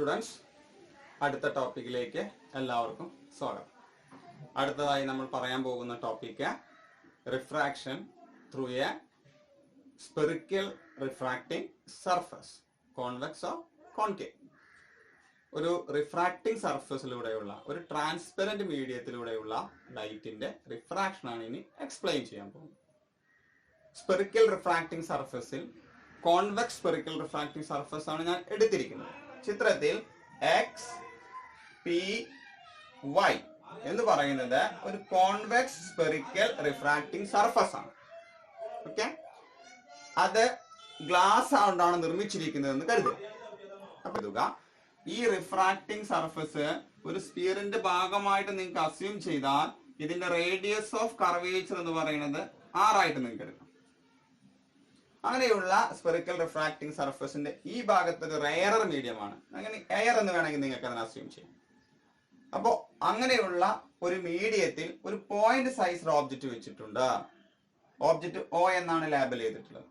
Students, അടുത്ത ടോപ്പിക്കിലേക്ക് എല്ലാവർക്കും സ്വാഗതം. അടുത്തതായി നമ്മൾ പറയാൻ പോകുന്ന topic refraction through A spherical refracting surface, convex or concave. ഒരു റിഫ്രാക്റ്റിംഗ് സർഫസിലൂടെയുള്ള ഒരു ട്രാൻസ്പെറന്റ് മീഡിയത്തിലൂടെയുള്ള ലൈറ്റിന്റെ റിഫ്രാക്ഷൻ ആണ് ഇനി എക്സ്പ്ലെയിൻ ചെയ്യാൻ പോകുന്നത്. സ്പെറിക്കൽ റിഫ്രാക്റ്റിംഗ് സർഫസിൽ കോൺവെക്സ് സ്പെറിക്കൽ റിഫ്രാക്റ്റിംഗ് സർഫസ് ആണ് ഞാൻ എടുത്തിരിക്കുന്നത്. ചിത്രത്തിൽ എക്സ് പി വൈ എന്ന് പറയുന്നത് ഒരു കോൺവെക്സ് സ്പെറിക്കൽ റിഫ്രാക്റ്റിംഗ് സർഫസ് ആണ്. ഓക്കെ, അത് ഗ്ലാസ് കൊണ്ടാണ് നിർമ്മിച്ചിരിക്കുന്നതെന്ന് കരുതുക. അപ്പൊ ഈ റിഫ്രാക്റ്റിംഗ് സർഫസ് ഒരു സ്ഫിയറിന്റെ ഭാഗമായിട്ട് നിങ്ങൾക്ക് അസ്യൂം ചെയ്താൽ ഇതിന്റെ റേഡിയസ് ഓഫ് കർവേച്ചർ എന്ന് പറയുന്നത് 6 ആയിട്ട് നിങ്ങൾക്ക് എടുക്കാം. അങ്ങനെയുള്ള സ്പെറിക്കൽ റിഫ്രാക്റ്റിംഗ് സർഫസിന്റെ ഈ ഭാഗത്ത് ഒരു റെയറർ മീഡിയമാണ്, അങ്ങനെ എയർ എന്ന് വേണമെങ്കിൽ നിങ്ങൾക്ക് അതിനെ അസ്യൂം ചെയ്യാം. അപ്പോ അങ്ങനെയുള്ള ഒരു മീഡിയത്തിൽ ഒരു പോയിന്റ് സൈസ് ഓബ്ജക്റ്റ് വെച്ചിട്ടുണ്ട്. ഓബ്ജക്റ്റ് O എന്നാണ് ലേബൽ ചെയ്തിട്ടുള്ളത്.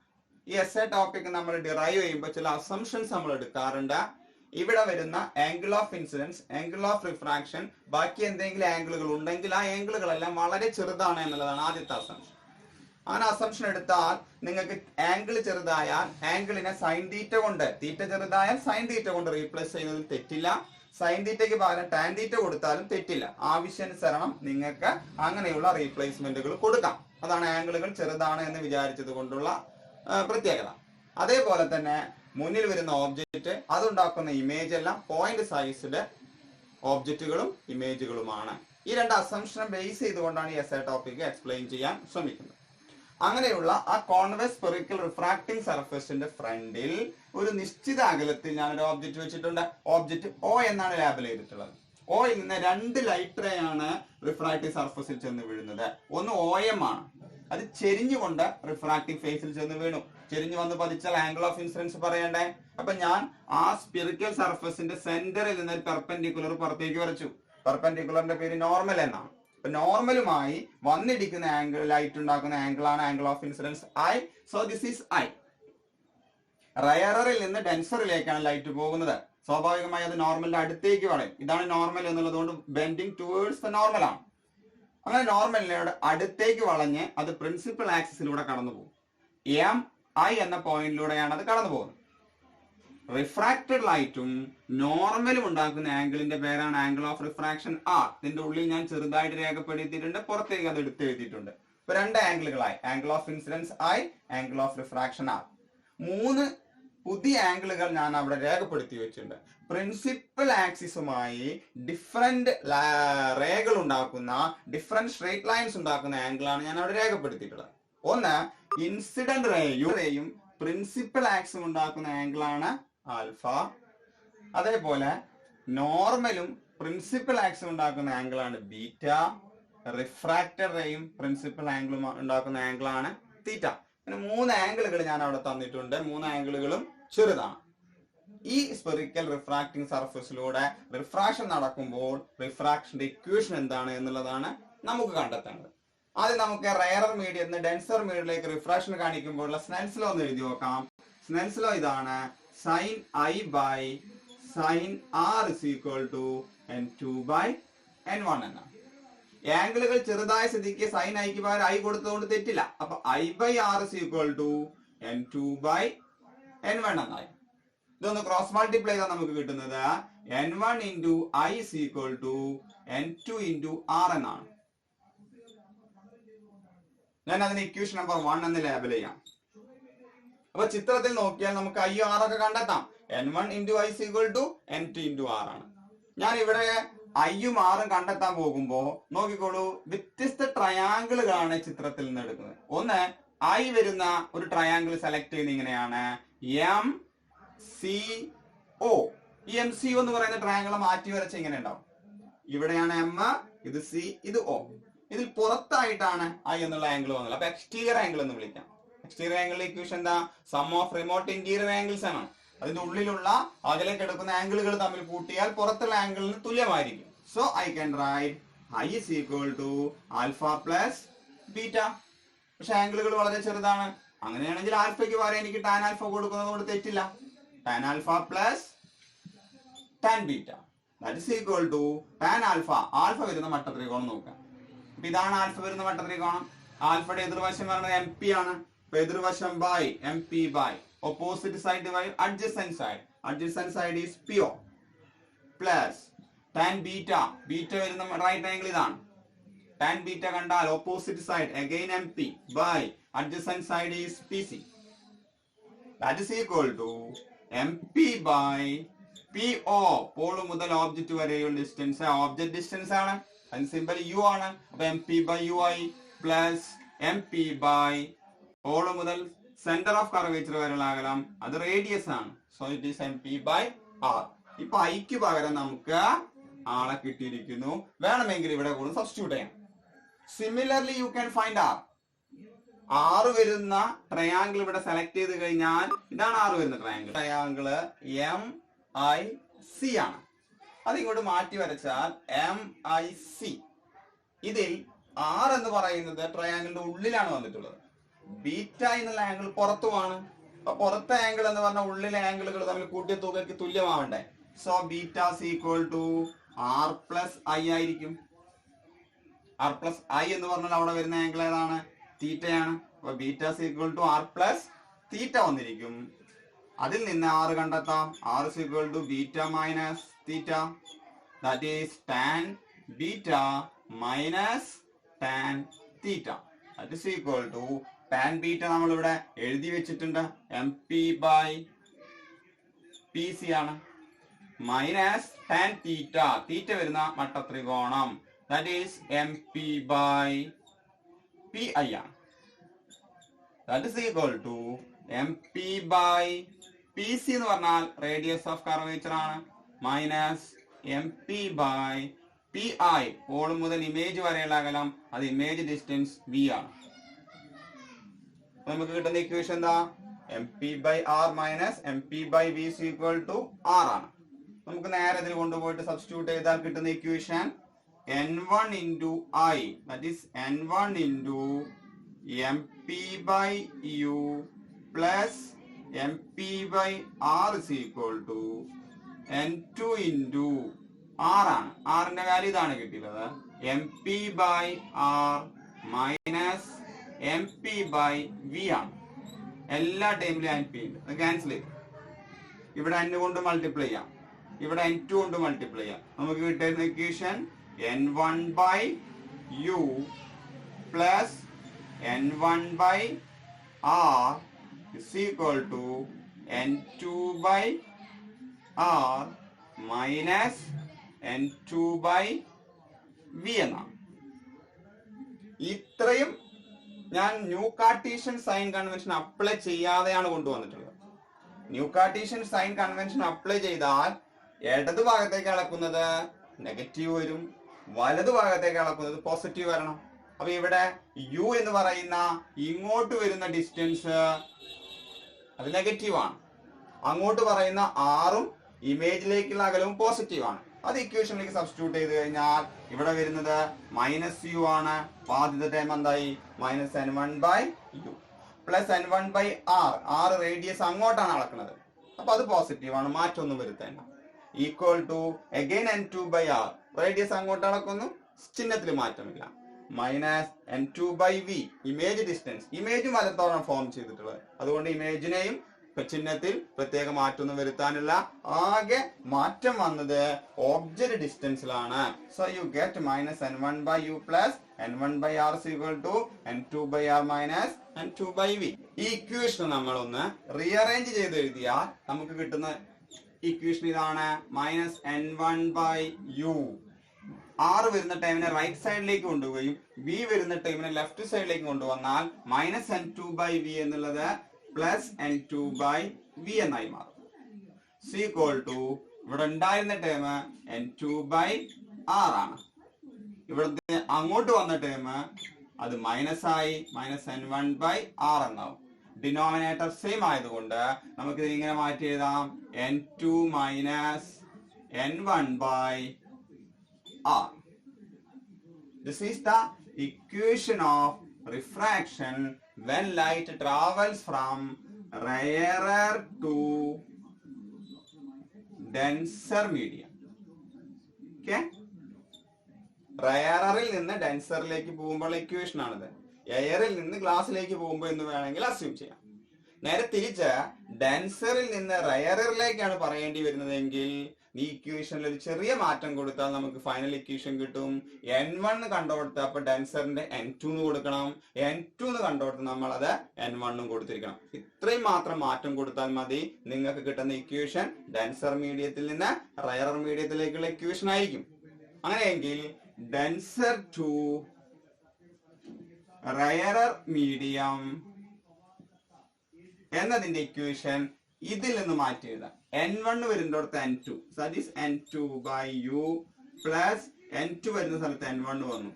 ഈ എസ്എ ടോപ്പിക് നമ്മൾ ഡിറൈവ് ചെയ്യുമ്പോൾ ചില അസംഷൻസ് നമ്മൾ എടുക്കാറുണ്ട്. ഇവിടെ വരുന്ന angle of incidents, angle of refraction, ബാക്കി എന്തെങ്കിലും ആംഗിളുകൾ ഉണ്ടെങ്കിൽ ആ ആംഗിളുകളെല്ലാം വളരെ ചെറുതാണ് എന്നുള്ളതാണ് ആദ്യത്തെ അസംഷൻ. അങ്ങനെ അസംഷൻ എടുത്താൽ നിങ്ങൾക്ക് ആംഗിൾ ചെറുതായാൽ ആംഗിളിനെ സൈൻ തീറ്റ കൊണ്ട്, തീറ്റ ചെറുതായാൽ സൈൻ തീറ്റ കൊണ്ട് റീപ്ലേസ് ചെയ്യുന്നതിൽ തെറ്റില്ല. സൈൻ തീറ്റയ്ക്ക് പകരം ടാൻ തീറ്റ കൊടുത്താലും തെറ്റില്ല. ആവശ്യാനുസരണം നിങ്ങൾക്ക് അങ്ങനെയുള്ള റീപ്ലേസ്മെന്റുകൾ കൊടുക്കാം. അതാണ് ആംഗിളുകൾ ചെറുതാണ് എന്ന് വിചാരിച്ചത് കൊണ്ടുള്ള പ്രത്യേകത. അതേപോലെ തന്നെ മുന്നിൽ വരുന്ന ഓബ്ജക്റ്റ്, അതുണ്ടാക്കുന്ന ഇമേജ് എല്ലാം പോയിന്റ് സൈസ്ഡ് ഓബ്ജക്റ്റുകളും ഇമേജുകളുമാണ്. ഈ രണ്ട് അസംഷനെ ബേസ് ചെയ്തുകൊണ്ടാണ് ഈ എസ്എ ടോപ്പിക് എക്സ്പ്ലെയിൻ ചെയ്യാൻ ശ്രമിക്കുന്നത്. അങ്ങനെയുള്ള ആ കോൺവെക്സ് സ്പെറിക്കൽ റിഫ്രാക്റ്റിംഗ് സർഫസിന്റെ ഫ്രണ്ടിൽ ഒരു നിശ്ചിത അകലത്തിൽ ഞാനൊരു ഓബ്ജക്റ്റ് വെച്ചിട്ടുണ്ട്. ഓബ്ജക്റ്റ് O എന്നാണ് ലേബൽ ചെയ്തിട്ടുള്ളത്. Oയിൽ നിന്ന് 2 ലൈറ്റ് റേ ആണ് റിഫ്രാക്റ്റിംഗ് സർഫസിൽ ചെന്ന് വീഴുന്നത്. ഒന്ന് OM ആണ്, അത് ചെരിഞ്ഞുകൊണ്ട് റിഫ്രാക്റ്റിംഗ് ഫേസിൽ ചെന്ന് വീണു. ചെരിഞ്ഞു വന്ന് പതിച്ചാൽ ആംഗിൾ ഓഫ് ഇൻസിഡൻസ് പറയണ്ടേ. അപ്പൊ ഞാൻ ആ സ്പെറിക്കൽ സർഫസിന്റെ സെന്ററിൽ നിന്ന് ഒരു പെർപെൻഡിക്കുലർ പുറത്തേക്ക് വരച്ചു. പെർപെൻഡിക്കുലറിന്റെ പേര് നോർമൽ എന്നാണ്. അപ്പൊ നോർമലുമായി വന്നിടിക്കുന്ന ആംഗിൾ, ലൈറ്റ് ഉണ്ടാക്കുന്ന ആംഗിൾ ആണ് angle of incidence I. So this is I. റയറിൽ നിന്ന് ഡെൻസറിലേക്കാണ് ലൈറ്റ് പോകുന്നത്. സ്വാഭാവികമായി അത് നോർമലിന്റെ അടുത്തേക്ക് വളയും. ഇതാണ് നോർമൽ എന്നുള്ളതുകൊണ്ട് ബെൻഡിങ് ടുവേർഡ്സ് ദ നോർമൽ ആണ്. അങ്ങനെ നോർമലിനോട് അടുത്തേക്ക് വളഞ്ഞ് അത് പ്രിൻസിപ്പൽ ആക്സിസിലൂടെ കടന്നു പോകും. MI എന്ന പോയിന്റിലൂടെയാണ് അത് കടന്നു പോകുന്നത്. റിഫ്രാക്റ്റഡ് ലൈറ്റും നോർമലും ഉണ്ടാക്കുന്ന ആംഗിളിന്റെ പേരാണ് ആംഗിൾ ഓഫ് റിഫ്രാക്ഷൻ R. ഇതിന്റെ ഉള്ളിൽ ഞാൻ ചെറുതായിട്ട് രേഖപ്പെടുത്തിയിട്ടുണ്ട്, പുറത്തേക്ക് അത് എടുത്ത് എഴുതിയിട്ടുണ്ട്. ഇപ്പൊ 2 ആംഗിളുകളായി, angle of incidence I, angle of refraction R. 3 പുതിയ ആംഗിളുകൾ ഞാൻ അവിടെ രേഖപ്പെടുത്തി വെച്ചിട്ടുണ്ട്. പ്രിൻസിപ്പൽ ആക്സിസുമായി ഡിഫറെന്റ് റേകൾ ഉണ്ടാക്കുന്ന, ഡിഫറെന്റ് സ്ട്രേറ്റ് ലൈൻസ് ഉണ്ടാക്കുന്ന ആംഗിളാണ് ഞാൻ അവിടെ രേഖപ്പെടുത്തിയിട്ടുള്ളത്. ഒന്ന് ഇൻസിഡന്റ് റേയും പ്രിൻസിപ്പൽ ആക്സും ഉണ്ടാക്കുന്ന ആംഗിളാണ് ആൽഫ. അതേപോലെ നോർമലും പ്രിൻസിപ്പൽ ആക്സും ഉണ്ടാക്കുന്ന ആംഗിളാണ് ബീറ്റ. റിഫ്രാക്റ്റഡ് റേയും പ്രിൻസിപ്പൽ ആംഗിളും ഉണ്ടാക്കുന്ന ആംഗിളാണ് തീറ്റ. പിന്നെ 3 ആംഗിളുകൾ ഞാൻ അവിടെ തന്നിട്ടുണ്ട്. 3 ആംഗിളുകളും ചെറുതാണ്. ഈ സ്പെറിക്കൽ റിഫ്രാക്റ്റിംഗ് സർഫസിലൂടെ റിഫ്രാക്ഷൻ നടക്കുമ്പോൾ റിഫ്രാക്ഷന്റെ ഇക്വേഷൻ എന്താണ് എന്നുള്ളതാണ് നമുക്ക് കണ്ടെത്തേണ്ടത്. ആദ്യം നമുക്ക് റയറർ മീഡിയത്തിൽ നിന്ന് ഡെൻസർ മീഡിയത്തിലേക്ക് റിഫ്രാക്ഷൻ കാണിക്കുമ്പോഴുള്ള സ്നെൽസ് ലോ ഒന്ന് എഴുതി നോക്കാം. സ്നെൽസ് ലോ ഇതാണ്: sine I by sine R is equal to N2 by N1 എന്നാണ്. ആംഗിളുകൾ ചെറുതായ സ്ഥിതിക്ക് സൈൻ ഐക്ക് പകരം I കൊടുത്തതുകൊണ്ട് തെറ്റില്ല. അപ്പൊ I by R is equal to N2 by N1 എന്നായി. ഇതൊന്ന് ക്രോസ് മൾട്ടിപ്ലൈ ചെയ്താൽ നമുക്ക് കിട്ടുന്നത് N1 into I is equal to N2 into R എന്നാണ്. ഞാൻ അതിന് ഇക്വേഷൻ നമ്പർ 1 എന്ന് ലേബൽ ചെയ്യാം. അപ്പൊ ചിത്രത്തിൽ നോക്കിയാൽ നമുക്ക് I R ഒക്കെ കണ്ടെത്താം. N1 into I is equal to N2 into R ആണ്. ഞാൻ ഇവിടെ ഐയും ആറും കണ്ടെത്താൻ പോകുമ്പോ നോക്കിക്കോളൂ, വ്യത്യസ്ത ട്രയാങ്കിളുകളാണ് ചിത്രത്തിൽ നിന്ന് എടുക്കുന്നത്. ഒന്ന് I വരുന്ന ഒരു ട്രയാങ്കിൾ സെലക്ട് ചെയ്യുന്നത് ഇങ്ങനെയാണ്, MCO. ഈ MCO എന്ന് പറയുന്ന ട്രയാങ്കിൾ മാറ്റി വരച്ച ഇങ്ങനെ ഉണ്ടാവും. ഇവിടെയാണ് M, ഇത് C, ഇത് O. ഇതിൽ പുറത്തായിട്ടാണ് I എന്നുള്ള ആംഗിൾ വന്നത്. അപ്പൊ എക്സ്റ്റീരിയർ ആംഗിൾ എന്ന് വിളിക്കാം. എക്സ്റ്റീരിയർ ആംഗിളിന്റെ ഇക്വേഷൻ എന്താ? Sum of remote interior angles ആണ്. അതിന്റെ ഉള്ളിലുള്ള അകലേക്ക് എടുക്കുന്ന ആംഗിളുകൾ തമ്മിൽ കൂട്ടിയാൽ പുറത്തുള്ള ആംഗിളിന് തുല്യമായിരിക്കും. So I can write I is equal to alpha plus beta. പക്ഷെ ആംഗിളുകൾ വളരെ ചെറുതാണ്. അങ്ങനെയാണെങ്കിൽ ആൽഫയ്ക്ക് പകരം എനിക്ക് ടാൻ ആൽഫ കൊടുക്കുന്നത് കൊണ്ട് തെറ്റില്ല. Tan alpha plus tan beta. That is equal to tan alpha. Alpha വരുന്ന മട്ടത്രികോണം നോക്കാം. അപ്പൊ ഇതാണ് ആൽഫ വരുന്ന മട്ടത്രികോണം. ആൽഫയുടെ എതിർവശം പറയുന്നത് എം പി ആണ്. അപ്പൊ എതിർവശം by M P by opposite side by adjacent side. Adjacent side is P O plus tan beta. Beta വരുന്ന റൈറ്റ് ആംഗിൾ ഇതാണ്. tan ബീറ്റ കണ്ടാൽ opposite side again M P by adjacent side is P C. That is equal to mp by po. Pole മുതൽ object വരെയുള്ള distance object distance ആണ്. അതിന് simple u ആണ്. അപ്പൊ M P by u I plus M P by Paul മുതൽ centre of curvature വരെയുള്ള അകലം അത് റേഡിയസ് ആണ്. So it is M P by R. ഇപ്പൊ ഐക്ക് പകരം നമുക്ക് ആളെ കിട്ടിയിരിക്കുന്നു. വേണമെങ്കിൽ ഇവിടെ കൂടെ സബ്സ്റ്റിറ്റ്യൂട്ട് ചെയ്യാം. Similarly you can find R. ആറ് വരുന്ന ട്രയാങ്കിൾ ഇവിടെ സെലക്ട് ചെയ്ത് കഴിഞ്ഞാൽ ഇതാണ് ആറ് വരുന്ന triangle. Triangle M I C ആണ്. അത് ഇങ്ങോട്ട് മാറ്റി വരച്ചാൽ എം ഐ സി. ഇതിൽ ആർ എന്ന് പറയുന്നത് ട്രയാങ്കിളിന്റെ ഉള്ളിലാണ് വന്നിട്ടുള്ളത്. ബീറ്റ എന്നുള്ള ആംഗിൾ പുറത്തുമാണ്. അപ്പൊ പുറത്തെ ആംഗിൾ എന്ന് പറഞ്ഞാൽ ഉള്ളിലെ ആംഗിളുകൾ തമ്മിൽ കൂട്ടിയ തുകയ്ക്ക് തുല്യമാവണ്ടേ. So beta equal to R plus I ആയിരിക്കും. ആർ പ്ലസ് ഐ എന്ന് പറഞ്ഞാൽ അവിടെ വരുന്ന ആംഗിൾ ഏതാണ്? തീറ്റയാണ്. അപ്പൊ beta equal to R plus theta വന്നിരിക്കും. അതിൽ നിന്ന് ആറ് കണ്ടെത്താം. R equal to beta minus theta. That is tan beta minus tan theta. That is equal to tan beta നമ്മൾ ഇവിടെ എഴുതി വെച്ചിട്ടുണ്ട്. M P by P C ആണ്. Minus tan theta. തീറ്റ വരുന്ന മട്ടത്രികോണം that is M P by P I ആണ്. That is equal to mp by pc എന്ന് പറഞ്ഞാൽ radius of curvature ആണ്. Minus M P by P I pole മുതൽ image വരെയുള്ള അകലം അത് ഇമേജ് ഡിസ്റ്റൻസ് വി ആണ്. നമുക്ക് കിട്ടുന്ന ഇക്വേഷൻ എന്താ? M P by R minus M P by V equal to R ആണ്. നമുക്ക് നേരെ ഇതിൽ കൊണ്ടുപോയിട്ട് സബ്സ്റ്റിറ്റ്യൂട്ട് ചെയ്താൽ കിട്ടുന്ന equation n1 into I, that is n1 into mp by u plus mp by r is equal to n2 into r ആണ്. r ന്റെ value ഇതാണ് കിട്ടിയത്. mp by r minus mp by v ആണ്. എല്ലാ ടൈമിലും mp ഉണ്ട്. Cancel ചെയ്യും. ഇവിടെ n കൊണ്ട് മൾട്ടിപ്ലൈ ചെയ്യാം. ഇവിടെ n2 കൊണ്ട് മൾട്ടിപ്ലൈ ചെയ്യാം. നമുക്ക് കിട്ടുന്ന equation n1 by u plus n1 by r is equal to n2 by r minus n2 by v എന്നാണ്. ഇത്രയും ഞാൻ new Cartesian sign convention apply ചെയ്യാതെയാണ് കൊണ്ടുവന്നിട്ടുള്ളത്. New Cartesian sign convention apply ചെയ്താൽ ഇടതു ഭാഗത്തേക്ക് അളക്കുന്നത് നെഗറ്റീവ് വരും, വലതു ഭാഗത്തേക്ക് അളക്കുന്നത് പോസിറ്റീവ് വരണം. അപ്പൊ ഇവിടെ യു എന്ന് പറയുന്ന ഇങ്ങോട്ട് വരുന്ന ഡിസ്റ്റൻസ് അത് നെഗറ്റീവ് ആണ്. അങ്ങോട്ട് പറയുന്ന ആറും ഇമേജിലേക്കുള്ള അകലവും പോസിറ്റീവ് ആണ്. അത് ഇക്വേഷനിലേക്ക് സബ്സ്റ്റിറ്റ്യൂട്ട് ചെയ്ത് കഴിഞ്ഞാൽ ഇവിടെ വരുന്നത് മൈനസ് യു ആണ്. ആദ്യത്തെ ടൈം എന്തായി? Minus n1 by u plus n1 by r. R radius അങ്ങോട്ടാണ് അളക്കുന്നത്. അപ്പൊ അത് പോസിറ്റീവ് ആണ്, മാറ്റമൊന്നും വരുത്തേണ്ട. Equal to again n2 by r. Radius അങ്ങോട്ട് അളക്കുന്നു, ചിഹ്നത്തിൽ മാറ്റമില്ല. Minus n2 by v. Image distance. ഇമേജും വലത്തോടാണ് ഫോം ചെയ്തിട്ടുള്ളത്. അതുകൊണ്ട് ഇമേജിനെയും ചിഹ്നത്തിൽ പ്രത്യേക മാറ്റമൊന്നും വരുത്താനില്ല. ആകെ മാറ്റം വന്നത് ഓബ്ജക്റ്റ് ഡിസ്റ്റൻസിലാണ്. So you get minus n1 by u plus n1 by r is equal to n2 by r minus n2 by v. ഈ ഇക്വേഷൻ നമ്മൾ ഒന്ന് റീഅറേഞ്ച് ചെയ്ത് എഴുതിയാൽ നമുക്ക് കിട്ടുന്ന ഇക്വേഷൻ ഇതാണ്. Minus n1 by u. R വരുന്ന ടൈമിനെ റൈറ്റ് സൈഡിലേക്ക് കൊണ്ടുപോയി വി വരുന്ന ടൈമിനെ ലെഫ്റ്റ് സൈഡിലേക്ക് കൊണ്ടുവന്നാൽ മൈനസ് n2 by v എന്നുള്ളത് പ്ലസ് n2 by v എന്നായി മാറും. ഈക്വൽ ടു ഇവിടെ ഉണ്ടായിരുന്ന ടൈം n2 by r ആണ്. ഇവിടുത്തെ അങ്ങോട്ട് വന്ന ടൈം അത് മൈനസ് ആയി, മൈനസ് n1 by r എന്നാവും. ഡിനോമിനേറ്റർ സെയിം ആയതുകൊണ്ട് നമുക്ക് ഇത് ഇങ്ങനെ മാറ്റി എഴുതാം. n2 മൈനസ് n1 by r. This is the equation of refraction when light travels from rarer to denser medium. Okay, റയറിൽ നിന്ന് ഡെൻസറിലേക്ക് പോകുമ്പോൾ ഇക്വേഷൻ ആണിത്. എയറിൽ നിന്ന് ഗ്ലാസ്സിലേക്ക് പോകുമ്പോൾ എന്ന് വേണമെങ്കിൽ അസ്യൂം ചെയ്യാം. നേരെ തിരിച്ച് ഡെൻസറിൽ നിന്ന് റയറിലേക്കാണ് പറയേണ്ടി വരുന്നതെങ്കിൽ ഈ ഇക്വേഷനിൽ ഒരു ചെറിയ മാറ്റം കൊടുത്താൽ നമുക്ക് ഫൈനൽ ഇക്വേഷൻ കിട്ടും. N1 കണ്ടുകൊടുത്ത് അപ്പൊ ഡെൻസറിന്റെ N2 കൊടുക്കണം, N2 കണ്ടുകൊടുത്ത് നമ്മൾ അത് N1 കൊടുത്തിരിക്കണം. ഇത്രയും മാത്രം മാറ്റം കൊടുത്താൽ മതി. നിങ്ങൾക്ക് കിട്ടുന്ന ഇക്വേഷൻ ഡെൻസർ മീഡിയത്തിൽ നിന്ന് റയർ മീഡിയത്തിലേക്കുള്ള ഇക്വേഷൻ ആയിരിക്കും. അങ്ങനെയെങ്കിൽ ഡെൻസർ ടു റയറർ മീഡിയം എന്നതിന്റെ ഇക്വേഷൻ ഇതിൽ നിന്ന് മാറ്റി എഴുതാം. N1 വരുന്നിടത്ത് N2, that is N2 by U plus N2 വരുന്ന സ്ഥലത്ത് N1 വന്നു.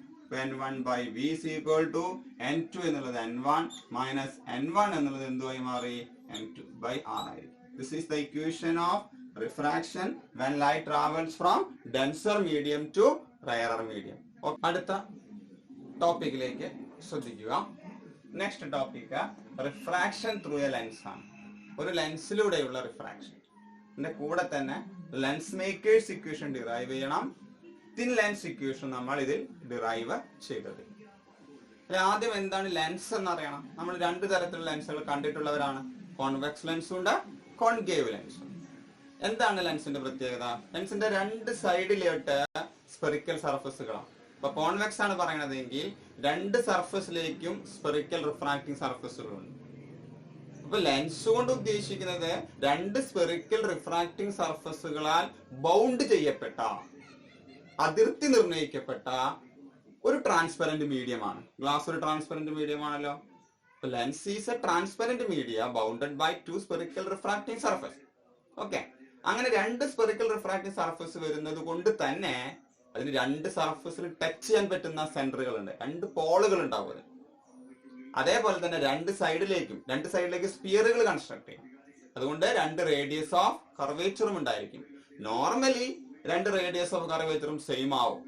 N1 by V is equal to N2 എന്നുള്ളത് N1 minus N1 എന്നുള്ളത് എന്തുമായി മാറി? N2 by R ആയിരിക്കും. This is the equation of refraction when light travels from denser medium to rarer medium. അടുത്ത ടോപ്പിക്കിലേക്ക് ശ്രദ്ധിക്കുക. Next topic refraction through A lens ആണ്. ഒരു ലെൻസിലൂടെയുള്ള refraction. ഇതിന്റെ കൂടെ തന്നെ ലെൻസ് മേക്കേഴ്സ് ഇക്വേഷൻ ഡിറൈവ് ചെയ്യണം. തിൻ ലെൻസ് ഇക്വേഷൻ നമ്മൾ ഇതിൽ ഡിറൈവ് ചെയ്തത്. ആദ്യം എന്താണ് ലെൻസ് എന്ന് അറിയണം. നമ്മൾ രണ്ട് തരത്തിലുള്ള ലെൻസുകൾ കണ്ടിട്ടുള്ളവരാണ്. കോൺവെക്സ് ലെൻസും ഉണ്ട്, കോൺകേവ് ലെൻസും. എന്താണ് ലെൻസിന്റെ പ്രത്യേകത? ലെൻസിന്റെ രണ്ട് സൈഡിലോട്ട് സ്പെറിക്കൽ സർഫസുകളാണ്. ഇപ്പൊ കോൺവെക്സ് ആണ് പറയണതെങ്കിൽ രണ്ട് സർഫസിലേക്കും സ്പെറിക്കൽ റിഫ്രാക്റ്റിംഗ് സർഫസുകളുണ്ട്. അപ്പൊ ലെൻസ് കൊണ്ട് ഉദ്ദേശിക്കുന്നത് രണ്ട് സ്പെറിക്കൽ റിഫ്രാക്റ്റിംഗ് സർഫസുകളാൽ ബൗണ്ട് ചെയ്യപ്പെട്ട, അതിർത്തി നിർണയിക്കപ്പെട്ട ഒരു ട്രാൻസ്പെറന്റ് മീഡിയമാണ്. ഗ്ലാസ് ഒരു ട്രാൻസ്പെറന്റ് മീഡിയം ആണല്ലോ. Lens is a transparent media bounded by two spherical refracting surface. Okay, അങ്ങനെ രണ്ട് സ്പെറിക്കൽ റിഫ്രാക്റ്റിംഗ് സർഫസ് വരുന്നത് കൊണ്ട് തന്നെ അതിന് രണ്ട് സർഫസിൽ ടച്ച് ചെയ്യാൻ പറ്റുന്ന സെന്ററുകൾ ഉണ്ട്, രണ്ട് പോളുകൾ ഉണ്ടാവും. അതേപോലെ തന്നെ രണ്ട് സൈഡിലേക്ക് സ്പിയറുകൾ കൺസ്ട്രക്ട് ചെയ്യും. അതുകൊണ്ട് രണ്ട് റേഡിയസ് ഓഫ് കർവേച്ചറും ഉണ്ടായിരിക്കും. നോർമലി രണ്ട് റേഡിയസ് ഓഫ് കർവേച്ചറും സെയിം ആവും,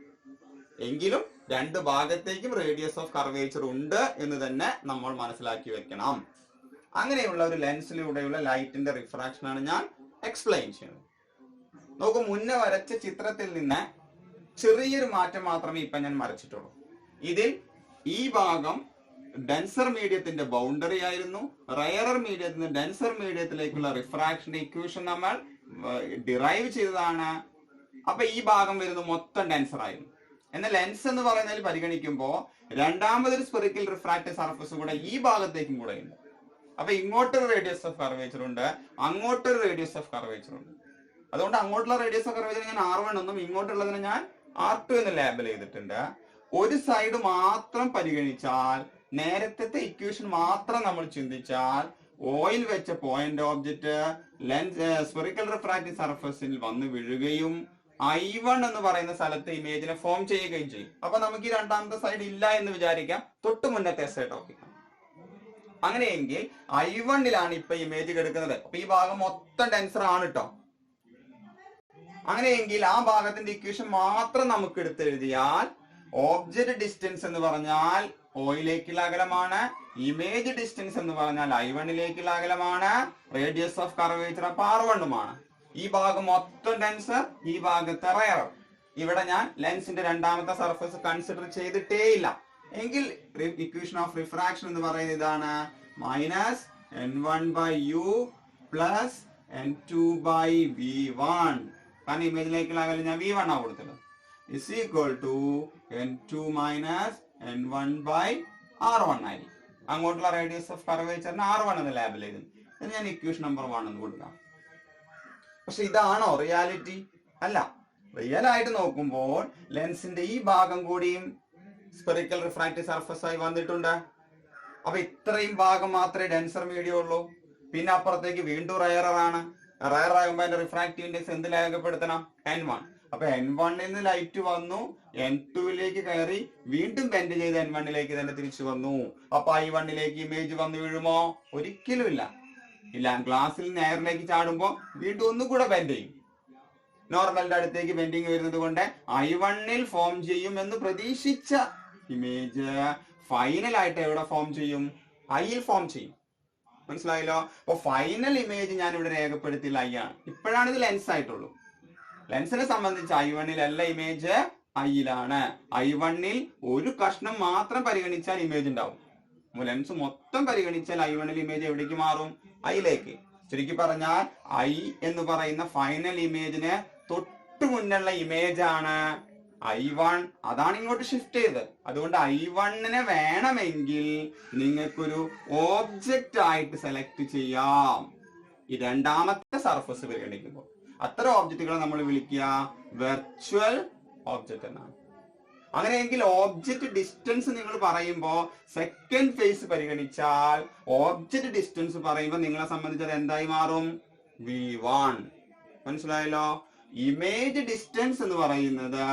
എങ്കിലും രണ്ട് ഭാഗത്തേക്കും റേഡിയസ് ഓഫ് കർവേച്ചർ ഉണ്ട് എന്ന് തന്നെ നമ്മൾ മനസ്സിലാക്കി വെക്കണം. അങ്ങനെയുള്ള ഒരു ലെൻസിലൂടെയുള്ള ലൈറ്റിന്റെ റിഫ്രാക്ഷൻ ആണ് ഞാൻ എക്സ്പ്ലെയിൻ ചെയ്യുന്നത്. നോക്കൂ, മുന്നേ വരച്ച ചിത്രത്തിൽ നിന്ന് ചെറിയൊരു മാറ്റം മാത്രമേ ഇപ്പൊ ഞാൻ വരച്ചിട്ടുള്ളൂ. ഇതിൽ ഈ ഭാഗം ഡെൻസർ മീഡിയത്തിന്റെ ബൗണ്ടറി ആയിരുന്നു. റയറർ മീഡിയത്തിൽ നിന്ന് ഡെൻസർ മീഡിയത്തിലേക്കുള്ള റിഫ്രാക്ഷന്റെ ഇക്വേഷൻ നമ്മൾ ഡിറൈവ് ചെയ്തതാണ്. അപ്പൊ ഈ ഭാഗം വരുന്നത് മൊത്തം ഡെൻസർ ആയിരുന്നു. എന്നാൽ ലെൻസ് എന്ന് പറയുന്നതിൽ പരിഗണിക്കുമ്പോൾ രണ്ടാമതൊരു സ്പെറിക്കൽ റിഫ്രാക്റ്റീവ് സർഫസ് കൂടെ ഈ ഭാഗത്തേക്കും കൂടെ ഉണ്ട്. അപ്പൊ ഇങ്ങോട്ടൊരു റേഡിയസ് ഓഫ് കർവേച്ചർ ഉണ്ട്, അങ്ങോട്ടൊരു റേഡിയസ് ഓഫ് കർവേച്ചർ ഉണ്ട്. അതുകൊണ്ട് അങ്ങോട്ടുള്ള റേഡിയസ് ഓഫ് കർവേച്ചർ ഞാൻ R1 എന്നും ഇങ്ങോട്ടുള്ളതിനെ ഞാൻ R2 എന്ന് ലേബൽ ചെയ്തിട്ടുണ്ട്. ഒരു സൈഡ് മാത്രം പരിഗണിച്ചാൽ, നേരത്തെ ഇക്വേഷൻ മാത്രം നമ്മൾ ചിന്തിച്ചാൽ, ഓയിൽ വെച്ച point object lens spherical refractive സർഫസിൽ വന്ന് വീഴുകയും I1 എന്ന് പറയുന്ന സ്ഥലത്ത് ഇമേജിനെ ഫോം ചെയ്യുകയും ചെയ്യും. അപ്പൊ നമുക്ക് ഈ രണ്ടാമത്തെ സൈഡ് ഇല്ല എന്ന് വിചാരിക്കാം. തൊട്ട് മുന്നത്തെ ടോപ്പിക്. അങ്ങനെയെങ്കിൽ I1ലാണ് ഇപ്പൊ ഇമേജ് കിടക്കുന്നത്. അപ്പൊ ഈ ഭാഗം മൊത്തം ഡെൻസർ ആണ് കേട്ടോ. അങ്ങനെയെങ്കിൽ ആ ഭാഗത്തിന്റെ ഇക്വേഷൻ മാത്രം നമുക്ക് എടുത്തെഴുതിയാൽ ഓബ്ജക്റ്റ് ഡിസ്റ്റൻസ് എന്ന് പറഞ്ഞാൽ ഓയിലേക്കുള്ള അകലമാണ്, ഇമേജ് ഡിസ്റ്റൻസ് എന്ന് പറഞ്ഞാൽ I1ലേക്കുള്ള അകലമാണ്, റേഡിയസ് ഓഫ് കർവേച്ചർ അപ്പൊ R1ഉമാണ്. ഈ ഭാഗം മൊത്തം ഡെൻസർ, ഈ ഭാഗത്ത് റയർ. ഇവിടെ ഞാൻ ലെൻസിന്റെ രണ്ടാമത്തെ സർഫസ് കൺസിഡർ ചെയ്തിട്ടേ ഇല്ല. എങ്കിൽ ഇക്വേഷൻ ഓഫ് റിഫ്രാക്ഷൻ എന്ന് പറയുന്നത് ഇതാണ്: -N1/U plus N2 by V1. കാരണം ഇമേജിലേക്കുള്ള അകലം ഞാൻ V1 ആണ് കൊടുത്തത്. ഇസ് ഈക്വൽ ടു N2 മൈനസ് N1 by R1 ആയിരിക്കും. അങ്ങോട്ടുള്ള റേഡിയസ് ഓഫ് കർവേച്ചറിന് R1 എന്ന് ലേബൽ ചെയ്തു. ഞാൻ ഇക്വേഷൻ നമ്പർ 1 എന്ന് കൊടുക്കാം. പക്ഷെ ഇതാണോ റിയാലിറ്റി? അല്ല. റിയൽ ആയിട്ട് നോക്കുമ്പോൾ ലെൻസിന്റെ ഈ ഭാഗം കൂടിയും സ്പെറിക്കൽ റിഫ്രാക്റ്റീവ് സർഫസ് ആയി വന്നിട്ടുണ്ട്. അപ്പൊ ഇത്രയും ഭാഗം മാത്രമേ ഡെൻസർ മീഡിയം ഉള്ളൂ. പിന്നെ അപ്പുറത്തേക്ക് വീണ്ടും റയറർ ആണ്. റയർ ആകുമ്പോൾ അതിന്റെ റിഫ്രാക്റ്റീവ് ഇൻഡെക്സ് എന്ത് രേഖപ്പെടുത്തണം? N1. അപ്പൊ N1ൽ നിന്ന് ലൈറ്റ് വന്നു, N2ലേക്ക് കയറി, വീണ്ടും ബെൻഡ് ചെയ്ത് N1ലേക്ക് തന്നെ തിരിച്ചു വന്നു. അപ്പൊ I1ലേക്ക് ഇമേജ് വന്നു വീഴുമോ? ഒരിക്കലും ഇല്ല. ഗ്ലാസിൽ എയറിലേക്ക് ചാടുമ്പോൾ വീണ്ടും ഒന്നും കൂടെ ബെൻഡ് ചെയ്യും. നോർമലിന്റെ അടുത്തേക്ക് ബെൻഡിങ് വരുന്നത് കൊണ്ട് I1ൽ ഫോം ചെയ്യും എന്ന് പ്രതീക്ഷിച്ച ഇമേജ് ഫൈനൽ ആയിട്ട് എവിടെ ഫോം ചെയ്യും? Iൽ ഫോം ചെയ്യും. മനസ്സിലായല്ലോ? അപ്പൊ ഫൈനൽ ഇമേജ് ഞാൻ ഇവിടെ രേഖപ്പെടുത്തിയില്ല ഐ ആണ്. ഇപ്പോഴാണ് ഇത് ലെൻസ് ആയിട്ടുള്ളൂ. ലെൻസിനെ സംബന്ധിച്ച് I1 എല്ലാ ഇമേജ് ഐയിലാണ്. I1 ഒരു കഷ്ണം മാത്രം പരിഗണിച്ചാൽ ഇമേജ് ഉണ്ടാവും. ലെൻസ് മൊത്തം പരിഗണിച്ചാൽ I1 ഇമേജ് എവിടേക്ക് മാറും? ഐയിലേക്ക്. ശരിക്കും പറഞ്ഞാൽ ഐ എന്ന് പറയുന്ന ഫൈനൽ ഇമേജിന് തൊട്ട് മുന്നുള്ള ഇമേജ് ആണ് I1. അതാണ് ഇങ്ങോട്ട് ഷിഫ്റ്റ് ചെയ്തത്. അതുകൊണ്ട് I1 വേണമെങ്കിൽ നിങ്ങൾക്കൊരു ഓബ്ജക്റ്റ് ആയിട്ട് സെലക്ട് ചെയ്യാം ഈ രണ്ടാമത്തെ സർഫസ് പരിഗണിക്കുമ്പോൾ. അത്തരം ഓബ്ജക്റ്റുകളെ നമ്മൾ വിളിക്കുക വെർച്വൽ ഓബ്ജക്റ്റ് എന്നാണ്. അങ്ങനെയെങ്കിൽ ഓബ്ജക്റ്റ് ഡിസ്റ്റൻസ് നിങ്ങൾ പറയുമ്പോൾ സെക്കൻഡ് ഫേസ് പരിഗണിച്ചാൽ ഓബ്ജക്റ്റ് ഡിസ്റ്റൻസ് പറയുമ്പോൾ നിങ്ങളെ സംബന്ധിച്ച് അത് എന്തായി മാറും? V1. മനസ്സിലായല്ലോ? ഇമേജ് ഡിസ്റ്റൻസ് എന്ന് പറയുന്നത്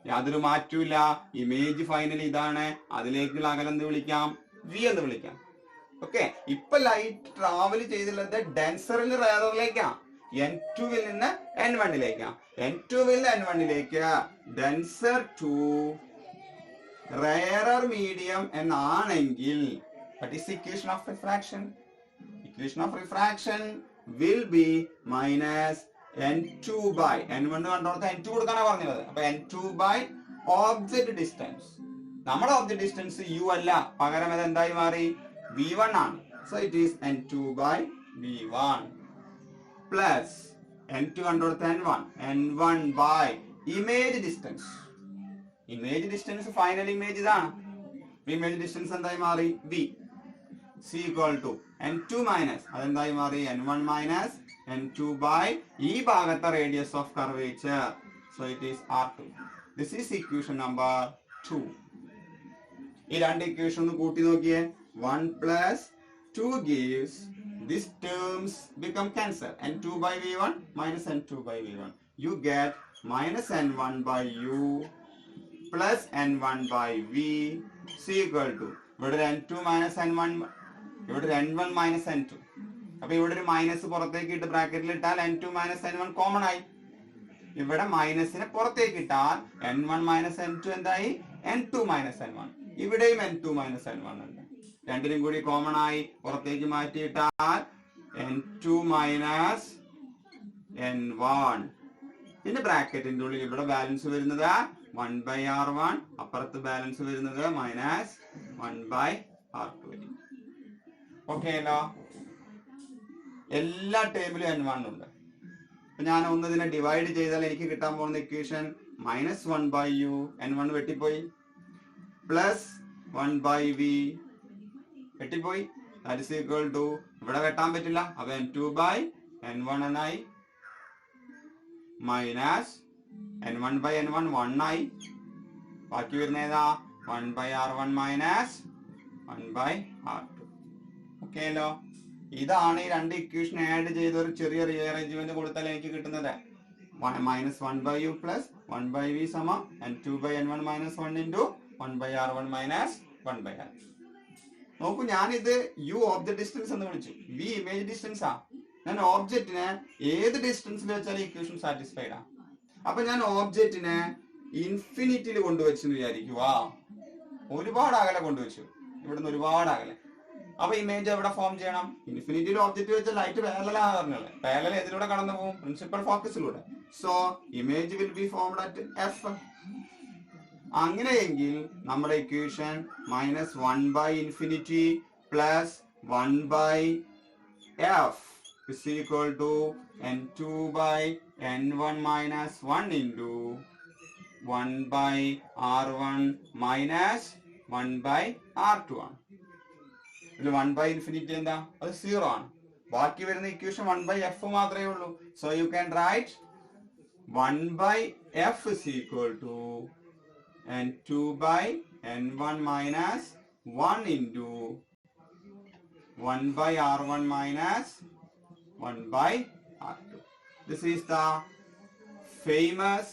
യാതൊരു മാറ്റമില്ല. ഇമേജ് ഫൈനൽ ഇതാണ്. അതിലേക്കുള്ള അകലം എന്ത് വിളിക്കാം? V എന്ന് വിളിക്കാം. ഓക്കെ. ഇപ്പൊ ലൈറ്റ് ട്രാവൽ ചെയ്തുള്ളത് ഡെൻസറിൽ റെയറിലേക്കാണ്. N2 നിന്ന് N1 N2 N1 denser to rarer medium എന്നാണെങ്കിൽ what is the equation of refraction? Equation of refraction will be minus N2 by N1 കണ്ടോടത്ത് N2 കൊടുക്കാനാ പറഞ്ഞത്. അപ്പൊ N2 by object distance. നമ്മുടെ object distance U അല്ല, പകരം അത് എന്തായി മാറി? V1 ആണ്. So it is N2 by V1 plus N2 കണ്ടോടത്ത് N1. N1 by image distance. Image distance final image ഇതാണ്. Image distance എന്തായി മാറി? V. C equal to N2 minus അതെന്തായി മാറി? N1 minus N2 by ഈ ഭാഗത്തെ radius of curvature. So it is R2. This is equation number 2. ഈ രണ്ട് equation ഒന്ന് കൂട്ടി നോക്കിയേ. 1 plus 2 gives these terms become cancel. N2 by V1 minus N2 by V1. You get minus N1 by U plus N1 by V. C equal to ഇവിടെ N2 minus N1 ഇവിടെ N1 minus N2. അപ്പൊ ഇവിടെ ഒരു minus പുറത്തേക്ക് ഇട്ട് ബ്രാക്കറ്റിൽ ഇട്ടാൽ N2 minus N1 common ആയി. ഇവിടെ മൈനസിനെ പുറത്തേക്ക് ഇട്ടാൽ N1 minus N2 എന്തായി? N2 minus N1. ഇവിടെയും N2 minus N1 ഉണ്ട്. രണ്ടിനും കൂടി കോമൺ ആയി പുറത്തേക്ക് മാറ്റിയിട്ടാൽ N2 minus N1. പിന്നെ ബ്രാക്കറ്റിന്റെ ഉള്ളിൽ ഇവിടെ ബാലൻസ് വരുന്നത് 1 by R1, അപ്പുറത്ത് ബാലൻസ് വരുന്നത് മൈനസ് 1 by R2. ഓക്കെ അല്ലോ? എല്ലാ ടേമിലും N1 ഉണ്ട്. അപ്പൊ ഞാൻ ഒന്നതിനെ ഡിവൈഡ് ചെയ്താൽ എനിക്ക് കിട്ടാൻ പോകുന്ന equation minus 1 by U, N1 വെട്ടിപ്പോയി, പ്ലസ് 1 by V വെട്ടിപ്പോയി. that is equal to ഇവിടെ വെട്ടാൻ പറ്റില്ല, അപ്പൊ N2 by N1 എന്നായി, മൈനസ് N1 by N1 1 ആയി. ബാക്കി വരുന്ന ഏതാ? 1 by R1 minus 1 by R2. Okay അല്ലോ? ഇതാണ് ഈ രണ്ട് ഇക്വേഷൻ ആഡ് ചെയ്ത ഒരു ചെറിയ റീഅറേഞ്ച്മെന്റ് കൊടുത്താൽ എനിക്ക് കിട്ടുന്നത്. Minus 1 by U plus 1 by V സമം N2 by N1 minus 1 into 1 by R1 minus 1 by R. നോക്കൂ, ഞാനിത് U ഓബ്ജക്ട് ഡിസ്റ്റൻസ് എന്ന് വിളിച്ചു, V ഇമേജ് ഡിസ്റ്റൻസ് ആ. ഞാൻ ഓബ്ജക്റ്റിനെ ഏത് ഡിസ്റ്റൻസിൽ വെച്ചാൽ ഇക്വേഷൻ സാറ്റിസ്ഫൈഡ് ആ. അപ്പൊ ഞാൻ ഓബ്ജക്റ്റിനെ ഇൻഫിനിറ്റിയിൽ കൊണ്ടുവച്ചെന്ന് വിചാരിക്കുക. ഒരുപാട് അകലെ കൊണ്ടുവച്ചു, ഇവിടുന്ന് ഒരുപാട് അകലെ. അപ്പൊ ഇമേജ് എവിടെ ഫോം ചെയ്യണം? ഇൻഫിനിറ്റിയിൽ ഓബ്ജക്റ്റ് വെച്ചാൽ ലൈറ്റ് പാരലലാണ് പറഞ്ഞത്. പാരലൽ എതിലൂടെ കടന്നു പോകും? പ്രിൻസിപ്പൽ ഫോക്കസിലൂടെ. So image will be formed at F. അങ്ങനെയെങ്കിൽ നമ്മുടെ equation minus 1 by infinity plus 1 by F is equal to N2 by N1 minus 1 into 1 by R1 minus 1 by R2 ആണ്. ഇതിൽ 1 by ഇൻഫിനിറ്റി എന്താ? അത് 0 ആണ്. ബാക്കി വരുന്ന ഇക്വേഷൻ 1 by F മാത്രമേ ഉള്ളൂ. So you can write 1 by F is equal to N2 by N1 minus 1 into 1 by R1 minus 1 by R2. This is the famous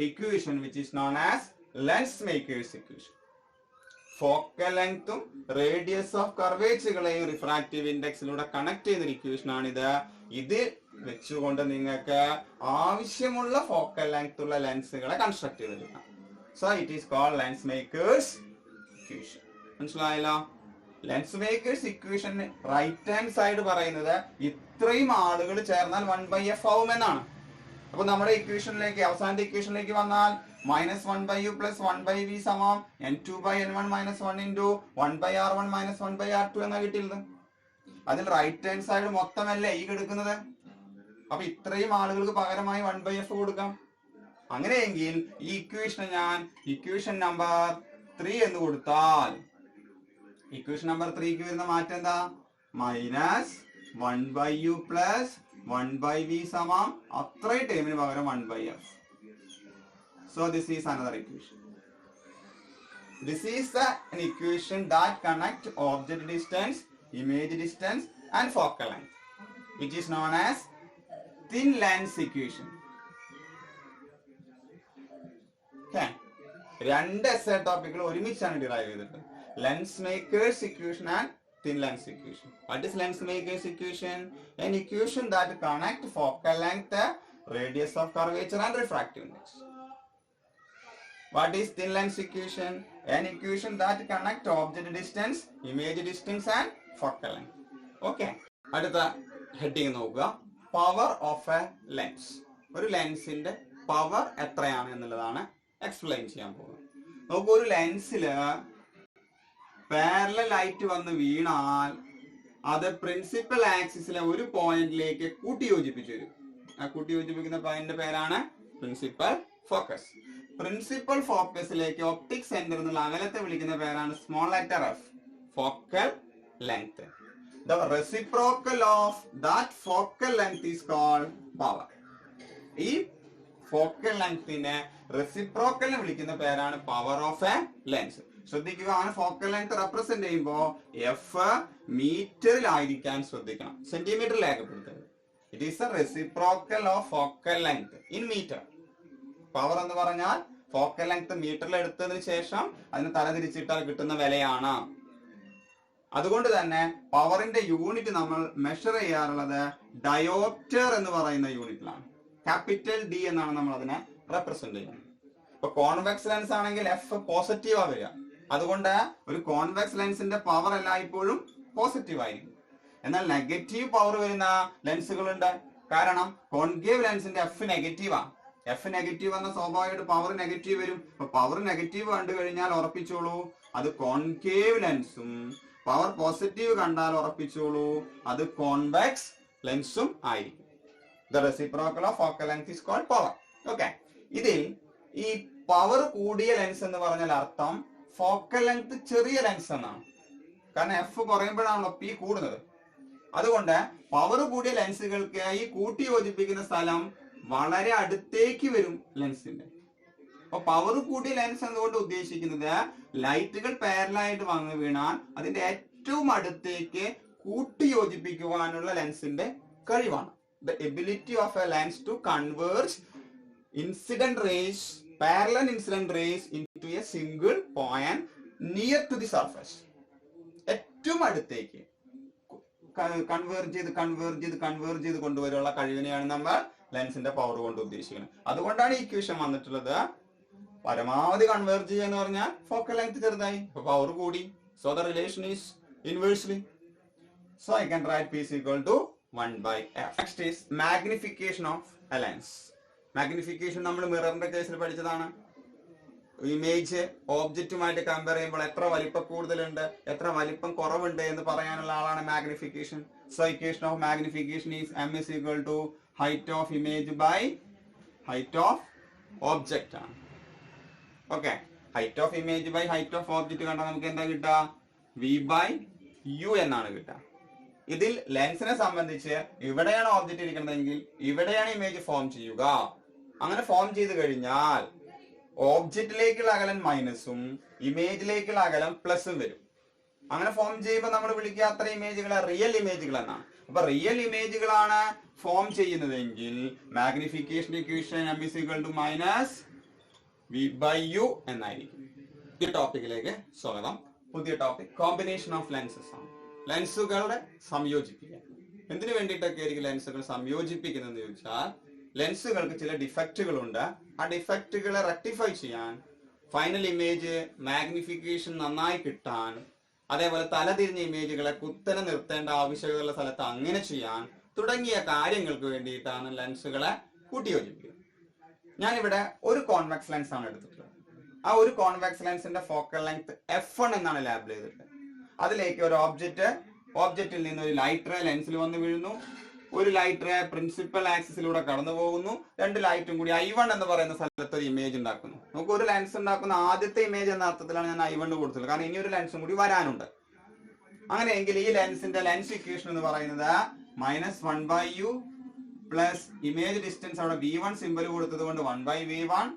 equation which is known as Lensmaker's equation. Focal ലെങ്ത്തും radius of കർവേച്ചറുകളെയും refractive ഇൻഡെക്സിലൂടെ connect ചെയ്യുന്ന equation ആണിത്. ഇത് വെച്ചുകൊണ്ട് നിങ്ങൾക്ക് ആവശ്യമുള്ള focal length ഉള്ള ലെൻസുകളെ കൺസ്ട്രക്ട് ചെയ്തെടുക്കാം. So it is called lensmaker's equation. മനസ്സിലായല്ലോ? Lens maker's equation right hand side പറയുന്നത് ഇത്രയും ആളുകൾ ചേർന്നാൽ 1/f ആവുമെന്നാണ്. അപ്പൊ നമ്മുടെ ഇക്വേഷനിലേക്ക്, അവസാനത്തെ ഇക്വേഷനിലേക്ക് വന്നാൽ -1/u + 1/v സമം n2/n1 - 1 × 1/r1 - 1/r2 എന്നാ കിട്ടിയത്. അതിൽ റൈറ്റ് ഹാൻഡ് സൈഡ് മൊത്തമല്ലേ ഈ എടുക്കുന്നത്. അപ്പൊ ഇത്രയും ആളുകൾക്ക് പകരമായി 1/f കൊടുക്കാം. അങ്ങനെയെങ്കിൽ ഈ ഇക്വേഷൻ ഞാൻ ഇക്വേഷൻ നമ്പർ 3 എന്ന് കൊടുത്താൽ, ഇക്വേഷൻ നമ്പർ 3ക്ക് വരുന്ന മാറ്റം എന്താ? -1/u + 1/v സമം അത്രയും ടേമിന് പകരം 1/f. So this is another equation. This is an equation that connects object distance, image distance and focal length, which is known as thin lens equation. Okay. രണ്ട് essay ടോപ്പിക്കുകൾ ഒരുമിച്ചാണ് derive ചെയ്തിട്ട്. Lens maker's equation and thin lens equation. What is lens makers equation? An equation that connects focal length, radius of curvature and refractive index. What is thin lens equation? An equation that connects object distance, image distance and focal length. Okay. അടുത്ത heading നോക്കുക. Power of a lens. ഒരു ലെൻസിന്റെ power എത്രയാണ് എന്നുള്ളതാണ് explain ചെയ്യാൻ പോകുന്നത്. നമുക്ക് ഒരു ലെൻസില് പാരലൽ ലൈറ്റ് വന്ന് വീണാൽ അത് പ്രിൻസിപ്പൽ ആക്സിസിലെ ഒരു പോയിന്റിലേക്ക് കൂട്ടി യോജിപ്പിച്ചു വരും. ആ കൂട്ടി യോജിപ്പിക്കുന്ന പോയിന്റിന്റെ പേരാണ് പ്രിൻസിപ്പൽ ഫോക്കസ്. പ്രിൻസിപ്പൽ ഫോക്കസിലേക്ക് ഒപ്റ്റിക് സെന്റർ എന്നുള്ള അകലത്തെ വിളിക്കുന്ന പേരാണ് small letter F, focal length. The reciprocal of that focal length is called power. ഈ ഫോക്കൽ ലെങ്തിനെ റെസിപ്രോക്കലിനെ വിളിക്കുന്ന പേരാണ് പവർ ഓഫ് എ ലെൻസ്. ശ്രദ്ധിക്കുക, ആണ് ഫോക്കൽ ലെങ്ത് റെപ്രസെന്റ് ചെയ്യുമ്പോൾ എഫ് മീറ്ററിലായിരിക്കാൻ ശ്രദ്ധിക്കണം, സെന്റിമീറ്ററിൽ രേഖപ്പെടുത്തരുത്. It is a reciprocal of focal length in metre. Power എന്ന് പറഞ്ഞാൽ ഫോക്കൽ ലെങ്ത് മീറ്ററിൽ എടുത്തതിന് ശേഷം അതിന് തലതിരിച്ചിട്ടാൽ കിട്ടുന്ന വിലയാണ്. അതുകൊണ്ട് തന്നെ പവറിന്റെ യൂണിറ്റ് നമ്മൾ മെഷർ ചെയ്യാറുള്ളത് ഡയോപ്റ്റർ എന്ന് പറയുന്ന യൂണിറ്റിലാണ്. ക്യാപിറ്റൽ ഡി എന്നാണ് നമ്മൾ അതിനെ റെപ്രസെന്റ് ചെയ്യുന്നത്. ഇപ്പൊ കോൺവെക്സ് ലെൻസ് ആണെങ്കിൽ എഫ് പോസിറ്റീവാ വരിക. അതുകൊണ്ട് ഒരു കോൺവെക്സ് ലെൻസിന്റെ പവർ എല്ലായ്പ്പോഴും പോസിറ്റീവ് ആയിരിക്കും. എന്നാൽ നെഗറ്റീവ് പവർ വരുന്ന ലെൻസുകളുണ്ട്. കാരണം കോൺകേവ് ലെൻസിന്റെ എഫ് നെഗറ്റീവാ. എഫ് നെഗറ്റീവ് എന്ന സ്വാഭാവികമായിട്ട് പവർ നെഗറ്റീവ് വരും. അപ്പൊ പവർ നെഗറ്റീവ് കണ്ടു കഴിഞ്ഞാൽ ഉറപ്പിച്ചോളൂ അത് കോൺകേവ് ലെൻസും, പവർ പോസിറ്റീവ് കണ്ടാൽ ഉറപ്പിച്ചോളൂ അത് കോൺവെക്സ് ലെൻസും ആയിരിക്കും. The reciprocal of focal length is called power. Okay. ഇതിൽ ഈ പവർ കൂടിയ ലെൻസ് എന്ന് പറഞ്ഞാൽ അർത്ഥം ഫോക്കൽ ലെങ്ത് ചെറിയ ലെൻസ് എന്നാണ്. കാരണം എഫ് കുറയുമ്പോഴാണല്ലോ പി കൂടുന്നത്. അതുകൊണ്ട് പവർ കൂടിയ ലെൻസുകൾക്ക് ഈ കൂട്ടി യോജിപ്പിക്കുന്ന സ്ഥലം വളരെ അടുത്തേക്ക് വരും ലെൻസിന്റെ. അപ്പൊ പവർ കൂടിയ ലെൻസ് എന്നുകൊണ്ട് ഉദ്ദേശിക്കുന്നത് ലൈറ്റുകൾ പാരലായിട്ട് വന്ന് വീണാൽ അതിന്റെ ഏറ്റവും അടുത്തേക്ക് കൂട്ടി യോജിപ്പിക്കുവാനുള്ള ലെൻസിന്റെ കഴിവാണ്. The ability of a lens to converge incident rays, parallel incident rays into a single point near to the surface. ഏറ്റവും അടുത്തേക്ക് കൺവേർജ് ചെയ്ത് കൊണ്ടുവരാനുള്ള കഴിവിനെയാണ് നമ്മൾ ലെൻസിന്റെ പവർ കൊണ്ട് ഉദ്ദേശിക്കുന്നത്. അതുകൊണ്ടാണ് ഈ ഇക്വേഷൻ വന്നിട്ടുള്ളത്. പരമാവധി കൺവേർജ് ചെയ്യാന്ന് പറഞ്ഞാൽ ഫോക്കൽ ലെങ്ത് ചെറുതായി, പവർ കൂടി. So the relation is inversely. So I can write P is equal to 1/f. Next is magnification of a lens. Magnification നമ്മൾ മിററിന്റെ കേസിൽ പഠിച്ചതാണ്. ഇമേജ് ഓബ്ജക്റ്റുമായിട്ട് കമ്പയർ ചെയ്യുമ്പോൾ എത്ര വലിപ്പം കൂടുതലുണ്ട്, എത്ര വലിപ്പം കുറവുണ്ട് എന്ന് പറയാനുള്ള ആളാണ് magnification. So equation of magnification is m is equal to height of image by height of object ആണ്. Okay, height of image by height of object കണ്ടാൽ നമുക്ക് എന്താ കിട്ടുക? v/u എന്നാണ് കിട്ടുക. ഇതിൽ ലെൻസിനെ സംബന്ധിച്ച് ഇവിടെയാണ് ഓബ്ജക്റ്റ് ഇരിക്കുന്നതെങ്കിൽ ഇവിടെയാണ് ഇമേജ് ഫോം ചെയ്യുക. അങ്ങനെ ഫോം ചെയ്ത് കഴിഞ്ഞാൽ ഓബ്ജക്റ്റിലേക്കുള്ള അകലം മൈനസും ഇമേജിലേക്കുള്ള അകലം പ്ലസും വരും. അങ്ങനെ ഫോം ചെയ്യുമ്പോൾ നമ്മൾ വിളിക്കുക അത്ര ഇമേജുകളെ റിയൽ ഇമേജുകൾ എന്നാണ്. അപ്പൊ റിയൽ ഇമേജുകളാണ് ഫോം ചെയ്യുന്നതെങ്കിൽ magnification equation m is equal to -v/u എന്നായിരിക്കും. ഈ ടോപ്പിക്കിലേക്ക് സ്വാഗതം. പുതിയ ടോപ്പിക് കോമ്പിനേഷൻ ഓഫ് ലെൻസസ് ആണ്. ലെൻസുകളുടെ സംയോജിപ്പിക്കുക. എന്തിനു വേണ്ടിയിട്ടൊക്കെ ആയിരിക്കും ലെൻസുകൾ സംയോജിപ്പിക്കുന്നതെന്ന് ചോദിച്ചാൽ ലെൻസുകൾക്ക് ചില ഡിഫക്റ്റുകളുണ്ട്. ആ ഡിഫക്റ്റുകളെ റെക്ടിഫൈ ചെയ്യാൻ, ഫൈനൽ ഇമേജ് മാഗ്നിഫിക്കേഷൻ നന്നായി കിട്ടാൻ, അതേപോലെ തലതിരിഞ്ഞ ഇമേജുകളെ കുത്തനെ നിർത്തേണ്ട ആവശ്യകതയുള്ള സ്ഥലത്ത് അങ്ങനെ ചെയ്യാൻ തുടങ്ങിയ കാര്യങ്ങൾക്ക് വേണ്ടിയിട്ടാണ് ലെൻസുകളെ കൂട്ടിയോജിപ്പിക്കുന്നത്. ഞാനിവിടെ ഒരു കോൺവെക്സ് ലെൻസ് ആണ് എടുത്തിട്ടുള്ളത്. ആ ഒരു കോൺവെക്സ് ലെൻസിന്റെ ഫോക്കൽ ലെങ്ത് F1 എന്നാണ് ലേബിൾ ചെയ്തിട്ടുള്ളത്. അതിലേക്ക് ഒരു ഓബ്ജക്റ്റിൽ നിന്ന് ഒരു ലൈറ്റ് റേ ലെൻസിൽ വന്ന് വീഴുന്നു. ഒരു ലൈറ്റ് റേ പ്രിൻസിപ്പൽ ആക്സിസിലൂടെ കടന്നു പോകുന്നു. രണ്ട് ലൈറ്റും കൂടി I1 എന്ന് പറയുന്ന സ്ഥലത്ത് ഒരു ഇമേജ് ഉണ്ടാക്കുന്നു. നമുക്ക് ഒരു ലെൻസ് ഉണ്ടാക്കുന്ന ആദ്യത്തെ ഇമേജ് എന്ന അർത്ഥത്തിലാണ് ഞാൻ I1 കൊടുത്തത്, കാരണം ഇനി ഒരു ലെൻസും കൂടി വരാനുണ്ട്. അങ്ങനെയെങ്കിൽ ഈ ലെൻസിന്റെ ലെൻസ് ഇക്വേഷൻ എന്ന് പറയുന്നത് -1/u പ്ലസ് ഇമേജ് ഡിസ്റ്റൻസ് അവിടെ V1 സിമ്പിൾ കൊടുത്തത് കൊണ്ട് 1/V1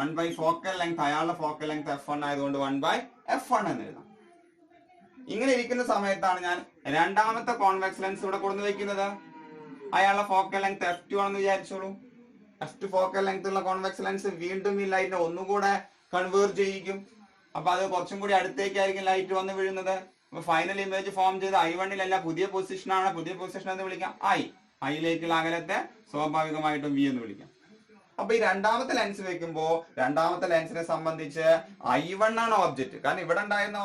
1 ഫോക്കൽ ലെങ്ത്, അയാളുടെ ഫോക്കൽ ലെങ്ത് F1 ആയതുകൊണ്ട് 1/F1 എന്ന് എഴുതാം. ഇങ്ങനെ ഇരിക്കുന്ന സമയത്താണ് ഞാൻ രണ്ടാമത്തെ കോൺവെക്സ് ലെൻസ് ഇവിടെ കൊടുത്തു വെക്കുന്നത്. അയാളുടെ ഫോക്കൽ ലെങ്ത് F2 ആണെന്ന് വിചാരിച്ചോളൂ. F2 ഫോക്കൽ ലെങ്ത് ഉള്ള കോൺവെക്സ് ലെൻസ് വീണ്ടും ഈ ലൈറ്റിനെ ഒന്നുകൂടെ കൺവേർജ് ചെയ്യിക്കും. അപ്പൊ അത് കുറച്ചും കൂടി അടുത്തേക്കായിരിക്കും ലൈറ്റ് വന്ന് വീഴുന്നത്. അപ്പൊ ഫൈനൽ ഇമേജ് ഫോം ചെയ്ത് I1-ലല്ല, പുതിയ പൊസിഷനാണ്. പുതിയ പൊസിഷൻ എന്ന് വിളിക്കാം I-ലേക്കുള്ള അകലത്തെ സ്വാഭാവികമായിട്ടും V എന്ന് വിളിക്കാം. അപ്പൊ ഈ രണ്ടാമത്തെ ലെൻസ് വെക്കുമ്പോൾ രണ്ടാമത്തെ ലെൻസിനെ സംബന്ധിച്ച് I1 ആണ് ഓബ്ജക്റ്റ്, കാരണം ഇവിടെ ഉണ്ടായിരുന്ന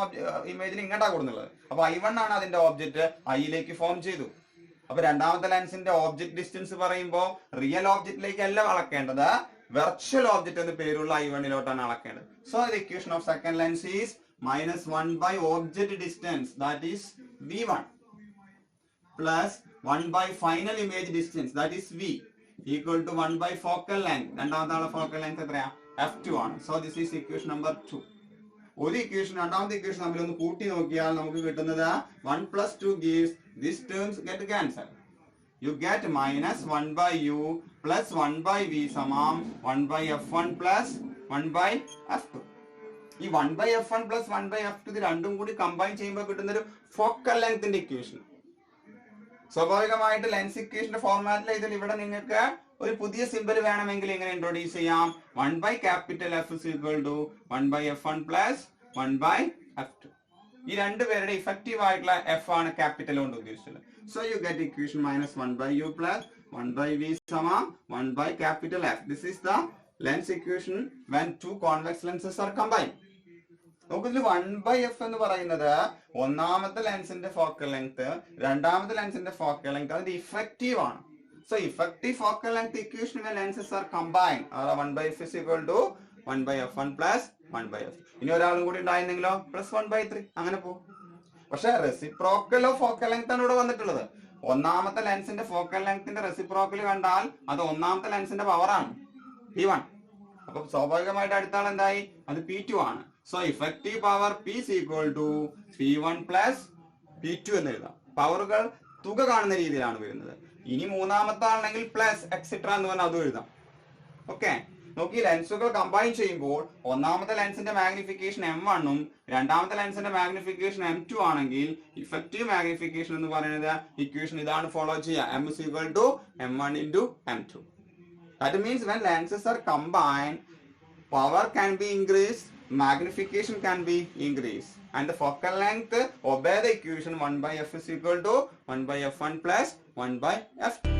ഇമേജിന് ഇങ്ങോട്ടാ കൊടുക്കുന്നത്. അപ്പൊ I1 ആണ് അതിന്റെ ഓബ്ജക്റ്റ്, I-ലേക്ക് ഫോം ചെയ്തു. അപ്പൊ രണ്ടാമത്തെ ലെൻസിന്റെ ഓബ്ജക്ട് ഡിസ്റ്റൻസ് പറയുമ്പോൾ റിയൽ ഓബ്ജക്റ്റിലേക്ക് അല്ല അളക്കേണ്ടത്, വെർച്വൽ ഓബ്ജക്റ്റ് എന്ന് പേരുള്ള I1-ലോട്ടാണ് അളക്കേണ്ടത്. So the equation of second lens is -1 object distance, that is V1, plus 1 final image distance, that is V, equal to 1 focal length. രണ്ടാമത്തെ ഫോക്കൽ ലെങ്ത് എത്രയാ? F2 ആണ്. So this is equation number 2. ഒരു equation രണ്ടാമത്തെ equation തമ്മിൽ ഒന്ന് കൂട്ടി നോക്കിയാൽ നമുക്ക് കിട്ടുന്നത് 1 + 2 gives these terms get cancelled. You get -1/u plus 1/v സമം 1/F1 plus 1/F2. ഈ 1/F1 plus 1/F2 ഇത് രണ്ടും കൂടി കമ്പൈൻ ചെയ്യുമ്പോൾ കിട്ടുന്ന ഒരു ഫോക്കൽ ലെങ്ത്തിന്റെ ഇക്വേഷൻ. സ്വാഭാവികമായിട്ട് ലെൻസ് ഇക്വേഷന്റെ ഫോർമാറ്റിൽ ഇതിൽ ഇവിടെ നിങ്ങൾക്ക് ഒരു പുതിയ സിമ്പിൾ വേണമെങ്കിൽ ഇങ്ങനെ ഇൻട്രോഡ്യൂസ് ചെയ്യാം. 1/F is equal to 1/F1 plus 1/F2. ഈ രണ്ടുപേരുടെ ഇഫക്റ്റീവ് ആയിട്ടുള്ള എഫ് ആണ് ക്യാപിറ്റൽ കൊണ്ട് ഉദ്ദേശിച്ചത്. So you get equation -1/u plus 1/v സമം 1/F. This is the lens equation when two convex lenses are combined. നമുക്കിതിൽ 1/F എന്ന് പറയുന്നത് ഒന്നാമത്തെ ലെൻസിന്റെ ഫോക്കൽ ലെങ്ത്, രണ്ടാമത്തെ ലെൻസിന്റെ ഫോക്കൽ ലെങ്ത്, അതിന്റെ ഇഫക്റ്റീവ് ആണ്. So effective focal length equation lenses are combined 1/F is equal to 1/F1 plus 1/F. ഇനി ഒരാളും കൂടി ഉണ്ടായിരുന്നെങ്കിലോ +1/3 അങ്ങനെ പോകും. പക്ഷെ റെസിപ്രോക്കൽ ഓഫ് ഫോക്കൽ ലെങ്ത് ആണ് ഇവിടെ വന്നിട്ടുള്ളത്. ഒന്നാമത്തെ ലെൻസിന്റെ ഫോക്കൽ ലെങ്ത്തിന്റെ റെസിപ്രോക്കൽ കണ്ടാൽ അത് ഒന്നാമത്തെ ലെൻസിന്റെ പവറാണ് P1. അപ്പൊ സ്വാഭാവികമായിട്ട് അടുത്ത ആൾ എന്തായി? അത് P2 ആണ്. So effective power P is equal to P1 plus P2 എന്ന് എഴുതാം. പവറുകൾ തുക കാണുന്ന രീതിയിലാണ് വരുന്നത്. ഇനി മൂന്നാമത്തെ ആളാണെങ്കിൽ പ്ലസ് എക്സെട്ര എന്ന് പറഞ്ഞാൽ അതും എഴുതാം. ഓക്കെ, നോക്കി ലെൻസുകൾ കമ്പൈൻ ചെയ്യുമ്പോൾ ഒന്നാമത്തെ ലെൻസിന്റെ മാഗ്നിഫിക്കേഷൻ M1 ഉം രണ്ടാമത്തെ ലെൻസിന്റെ മാഗ്നിഫിക്കേഷൻ M2 ആണെങ്കിൽ ഇഫക്റ്റീവ് മാഗ്നിഫിക്കേഷൻ എന്ന് പറയുന്നത് ഇക്വേഷൻ ഇതാണ് ഫോളോ ചെയ്യുക. M is equal to M1 into M2. That means when lenses are combined, power can be increased, magnification can be increased, and the focal length obey the equation 1/F is equal to 1/F1 plus 1/F2.